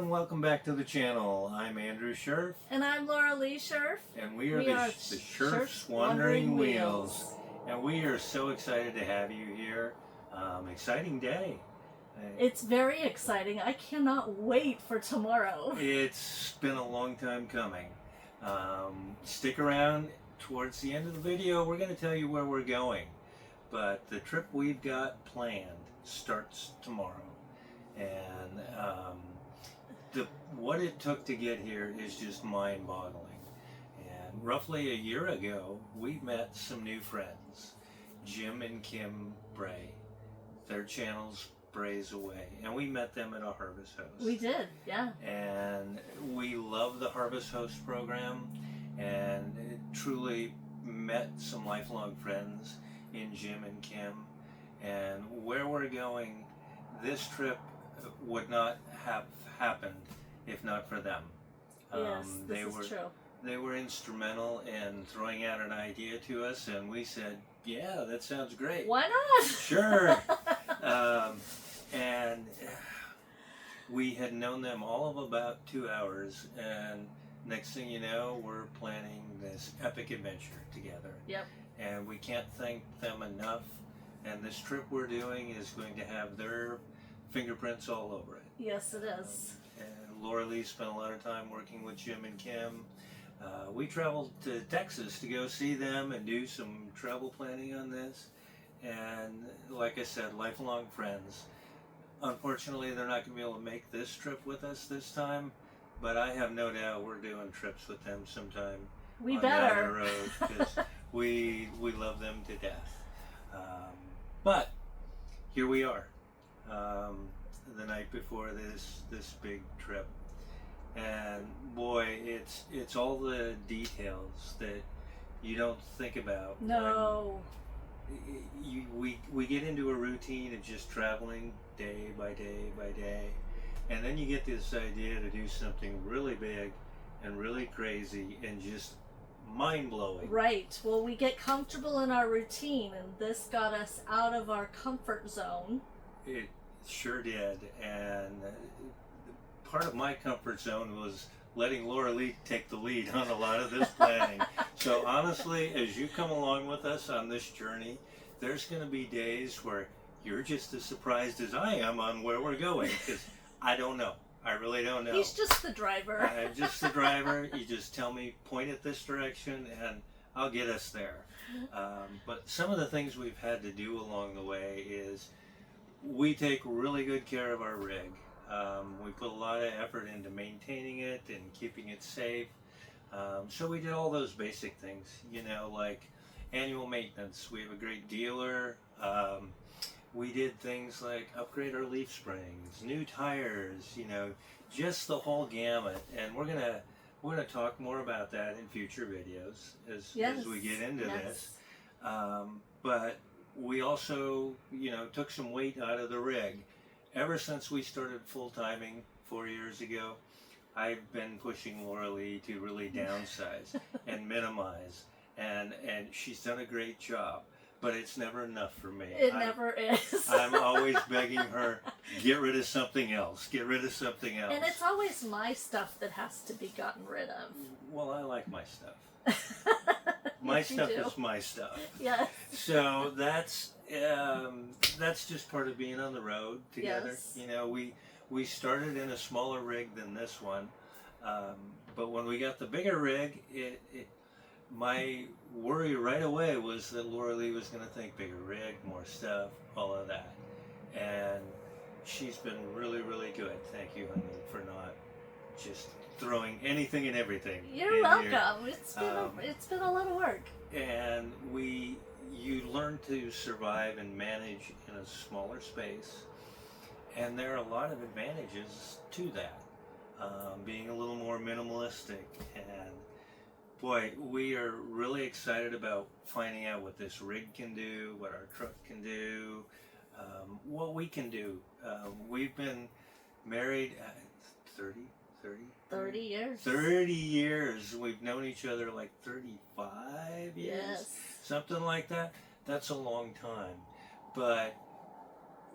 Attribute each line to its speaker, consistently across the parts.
Speaker 1: and welcome back to the channel. I'm Andrew Scherf.
Speaker 2: And I'm Laura Lee Scherf.
Speaker 1: And we are the Scherf's Wandering Wheels. And we are so excited to have you here. Exciting day.
Speaker 2: It's very exciting. I cannot wait for tomorrow.
Speaker 1: It's been a long time coming. Stick around towards the end of the video. We're going to tell you where we're going. But the trip we've got planned starts tomorrow. And what it took to get here is just mind-boggling. And roughly a year ago, we met some new friends, Jim and Kim Bray. Their channel's Bray's Away, and we met them at a Harvest Host.
Speaker 2: We did, yeah.
Speaker 1: And we love the Harvest Host program, and truly met some lifelong friends in Jim and Kim. And where we're going, this trip would not have happened if not for them.
Speaker 2: Yes, this is true.
Speaker 1: They were instrumental in throwing out an idea to us, and we said, yeah, that sounds great.
Speaker 2: Why not?
Speaker 1: Sure. And we had known them all of about 2 hours, and next thing you know, we're planning this epic adventure together.
Speaker 2: Yep.
Speaker 1: And we can't thank them enough. And this trip we're doing is going to have their fingerprints all over it.
Speaker 2: Yes, it is.
Speaker 1: And Laura Lee spent a lot of time working with Jim and Kim. We traveled to Texas to go see them and do some travel planning on this. And like I said, lifelong friends. Unfortunately, they're not going to be able to make this trip with us this time, but I have no doubt we're doing trips with them sometime.
Speaker 2: We
Speaker 1: on
Speaker 2: better.
Speaker 1: down the road, because we love them to death. But here we are, the night before this big trip, and boy, it's all the details that you don't think about.
Speaker 2: No.
Speaker 1: We get into a routine of just traveling day by day by day, and then you get this idea to do something really big and really crazy and just mind-blowing.
Speaker 2: Right. Well, we get comfortable in our routine, and this got us out of our comfort zone.
Speaker 1: It sure did, and part of my comfort zone was letting Laura Lee take the lead on a lot of this planning. So honestly, as you come along with us on this journey, there's going to be days where you're just as surprised as I am on where we're going, because I don't know. I really don't know.
Speaker 2: He's just the driver.
Speaker 1: I'm just the driver. You just tell me, point it this direction, and I'll get us there. But some of the things we've had to do along the way is we take really good care of our rig. We put a lot of effort into maintaining it and keeping it safe. So we did all those basic things, you know, like annual maintenance. We have a great dealer. We did things like upgrade our leaf springs, new tires, you know, just the whole gamut. And we're gonna talk more about that in future videos as we get into this. But we also, you know, took some weight out of the rig. Ever since we started full-timing 4 years ago, I've been pushing Laura Lee to really downsize and minimize, and she's done a great job. But it's never enough for me.
Speaker 2: It never is.
Speaker 1: I'm always begging her, get rid of something else. Get rid of something else.
Speaker 2: And it's always my stuff that has to be gotten rid of.
Speaker 1: Well, I like my stuff. My
Speaker 2: Yes,
Speaker 1: stuff
Speaker 2: you do.
Speaker 1: is my stuff.
Speaker 2: Yes.
Speaker 1: So that's just part of being on the road together.
Speaker 2: Yes.
Speaker 1: You know, we started in a smaller rig than this one, but when we got the bigger rig, my worry right away was that Laura Lee was going to think bigger rig, more stuff, all of that. And she's been really, really good. Thank you, honey, for not just throwing anything and everything.
Speaker 2: You're welcome. It's been a lot of work.
Speaker 1: And you learn to survive and manage in a smaller space. And there are a lot of advantages to that. Being a little more minimalistic, and boy, we are really excited about finding out what this rig can do, what our truck can do, what we can do. We've been married 30
Speaker 2: years.
Speaker 1: 30 years. We've known each other like 35 years.
Speaker 2: Yes.
Speaker 1: Something like that. That's a long time. But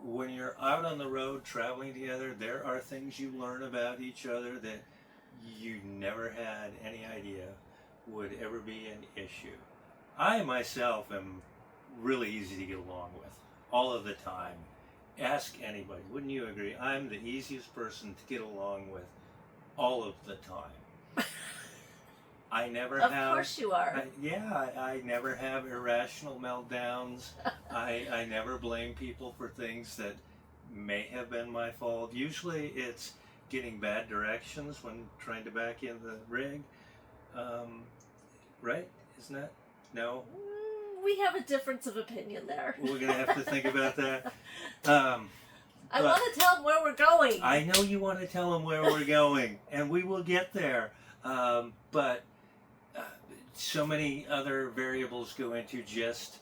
Speaker 1: when you're out on the road traveling together, there are things you learn about each other that you never had any idea would ever be an issue. I myself am really easy to get along with all of the time. Ask anybody, wouldn't you agree? I'm the easiest person to get along with all of the time. I never
Speaker 2: Of
Speaker 1: have.
Speaker 2: course you are.
Speaker 1: I never have irrational meltdowns. I never blame people for things that may have been my fault. Usually it's getting bad directions when trying to back in the rig. Right? Isn't that? No?
Speaker 2: We have a difference of opinion there.
Speaker 1: We're going to have to think about that.
Speaker 2: I want to tell them where we're going.
Speaker 1: I know you want to tell them where we're going, and we will get there. But so many other variables go into just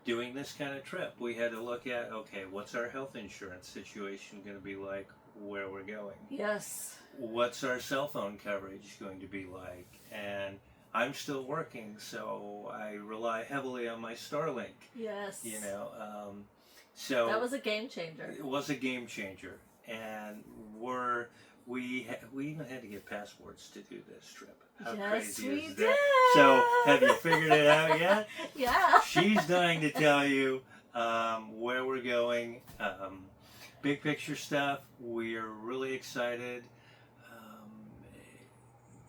Speaker 1: doing this kind of trip. We had to look at, okay, what's our health insurance situation going to be like where we're going?
Speaker 2: Yes.
Speaker 1: What's our cell phone coverage going to be like? And I'm still working, so I rely heavily on my Starlink.
Speaker 2: Yes.
Speaker 1: You know, so
Speaker 2: that was a game changer.
Speaker 1: It was a game changer, and we even had to get passports to do this trip. How
Speaker 2: yes,
Speaker 1: crazy
Speaker 2: we
Speaker 1: is
Speaker 2: did.
Speaker 1: that? So, have you figured it out yet?
Speaker 2: Yeah.
Speaker 1: She's dying to tell you where we're going. Big picture stuff. We are really excited.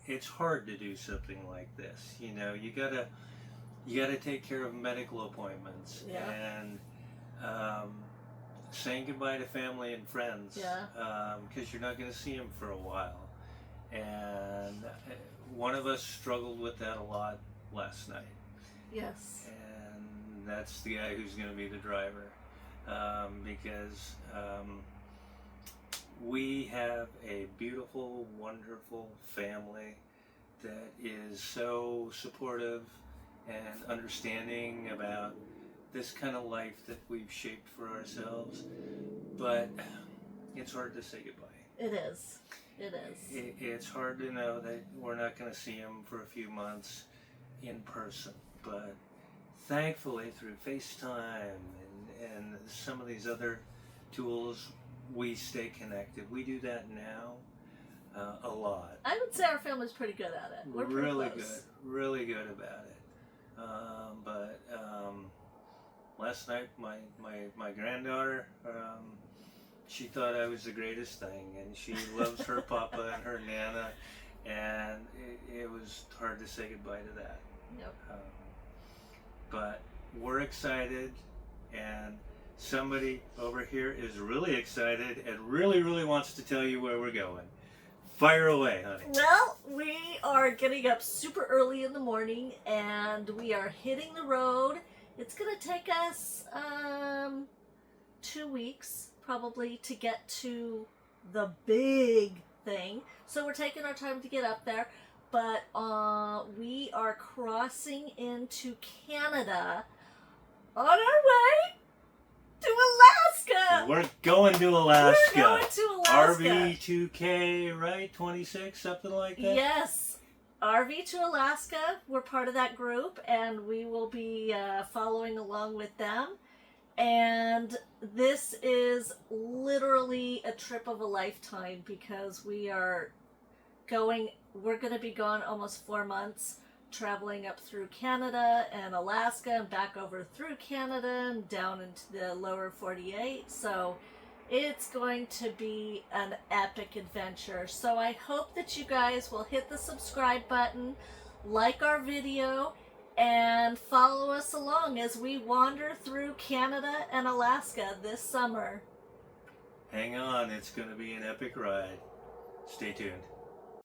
Speaker 1: It's hard to do something like this. You know, you gotta take care of medical appointments and saying goodbye to family and friends. Because you're not going to see them for a while. And one of us struggled with that a lot last night.
Speaker 2: Yes.
Speaker 1: And that's the guy who's going to be the driver. Because we have a beautiful, wonderful family that is so supportive and understanding about this kind of life that we've shaped for ourselves. But it's hard to say goodbye.
Speaker 2: It is. It is.
Speaker 1: It's hard to know that we're not going to see him for a few months in person. But thankfully, through FaceTime and some of these other tools, we stay connected. We do that now a lot.
Speaker 2: I would say our family's pretty good at it. We're pretty
Speaker 1: really
Speaker 2: close.
Speaker 1: good, really good about it. But last night, my granddaughter, she thought I was the greatest thing, and she loves her papa and her nana, and it was hard to say goodbye to that.
Speaker 2: Yep.
Speaker 1: But we're excited, and somebody over here is really excited and really, really wants to tell you where we're going. Fire away, honey.
Speaker 2: Well, we are getting up super early in the morning, and we are hitting the road. It's going to take us 2 weeks probably to get to the big thing. So we're taking our time to get up there. But we are crossing into Canada on our way to Alaska.
Speaker 1: We're going to Alaska.
Speaker 2: We're going to Alaska.
Speaker 1: RV2K, right? 26, something like that?
Speaker 2: Yes. RV to Alaska. We're part of that group, and we will be following along with them. And this is literally a trip of a lifetime because we're going to be gone almost 4 months, traveling up through Canada and Alaska and back over through Canada and down into the lower 48. So it's going to be an epic adventure. So I hope that you guys will hit the subscribe button, like our video, and follow us along as we wander through Canada and Alaska this summer.
Speaker 1: Hang on, it's going to be an epic ride. Stay tuned.